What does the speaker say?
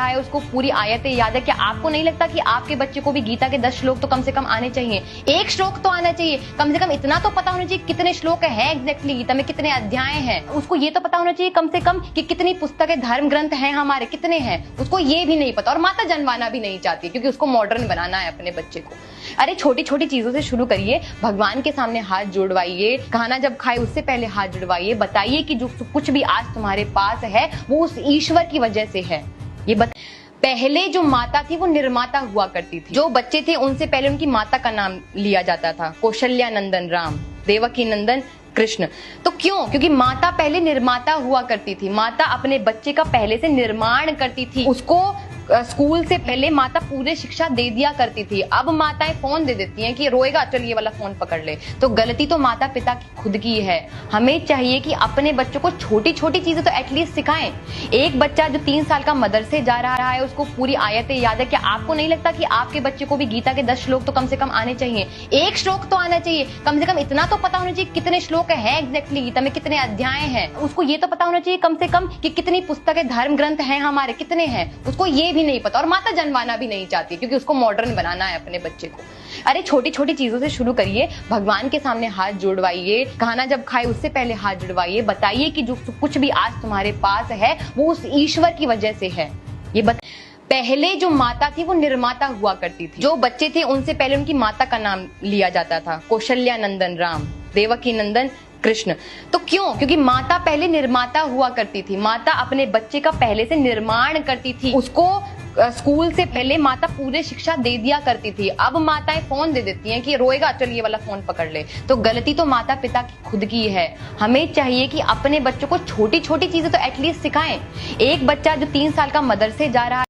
रहा है उसको पूरी आयतें याद है। क्या आपको नहीं लगता कि आपके बच्चे को भी गीता के 10 श्लोक तो कम से कम आने चाहिए? एक श्लोक तो आना चाहिए, कम से कम इतना तो पता होना चाहिए कितने श्लोक है एग्जैक्टली गीता में, कितने अध्याय हैं। उसको ये तो पता होना चाहिए कम से कम कि कितनी पुस्तकें धर्म ग्रंथ हैं हमारे, कितने हैं। उसको ये भी नहीं पता, और माता जनवाना भी नहीं चाहती क्योंकि उसको मॉडर्न बनाना है अपने बच्चे को। अरे छोटी छोटी चीजों से शुरू करिए, भगवान के सामने हाथ जोड़वाइए, खाना जब खाए उससे पहले हाथ जुड़वाइए, बताइए कि जो कुछ भी आज तुम्हारे पास है वो उस ईश्वर की वजह से है। पहले जो माता थी वो निर्माता हुआ करती थी। जो बच्चे थे उनसे पहले उनकी माता का नाम लिया जाता था, कौशल्या नंदन राम, देवकी नंदन कृष्ण। तो क्यों? क्योंकि माता पहले निर्माता हुआ करती थी। माता अपने बच्चे का पहले से निर्माण करती थी, उसको स्कूल से पहले माता पूरे शिक्षा दे दिया करती थी। अब माताएं फोन दे देती हैं कि रोएगा चल ये वाला फोन पकड़ ले। तो गलती तो माता पिता की खुद की है। हमें चाहिए कि अपने बच्चों को छोटी छोटी चीजें तो एटलीस्ट सिखाएं। एक बच्चा जो 3 साल का मदरसे जा रहा है उसको पूरी आयतें याद है। क्या आपको नहीं लगता कि आपके बच्चे को भी गीता के 10 श्लोक तो कम से कम आने चाहिए? एक श्लोक तो आना चाहिए, कम से कम इतना तो पता होना चाहिए कितने श्लोक है एग्जैक्टली गीता में, कितने अध्याय हैं। उसको ये तो पता होना चाहिए कम से कम कि कितनी पुस्तकें धर्म ग्रंथ हैं हमारे, कितने हैं। उसको ये भी नहीं पता, और माता जनवाना भी नहीं चाहती क्योंकि उसको मॉडर्न बनाना है अपने बच्चे को। अरे छोटी छोटी चीजों से शुरू करिए, भगवान के सामने हाथ जोड़वाइए, खाना जब खाए उससे पहले हाथ जुड़वाइए, बताइए कि जो कुछ भी आज तुम्हारे पास है वो उस ईश्वर की वजह से है। पहले जो माता थी वो निर्माता हुआ करती थी। जो बच्चे थे उनसे पहले उनकी माता का नाम लिया जाता था, कौशल्या नंदन राम, देवकी नंदन कृष्ण। तो क्यों? क्योंकि माता पहले निर्माता हुआ करती थी। माता अपने बच्चे का पहले से निर्माण करती थी, उसको स्कूल से पहले माता पूरे शिक्षा दे दिया करती थी। अब माताएं फोन दे देती हैं कि रोएगा चल ये वाला फोन पकड़ ले। तो गलती तो माता पिता की खुद की है। हमें चाहिए कि अपने बच्चों को छोटी छोटी चीजें तो एटलीस्ट सिखाएं। एक बच्चा जो 3 साल का मदरसे जा रहा है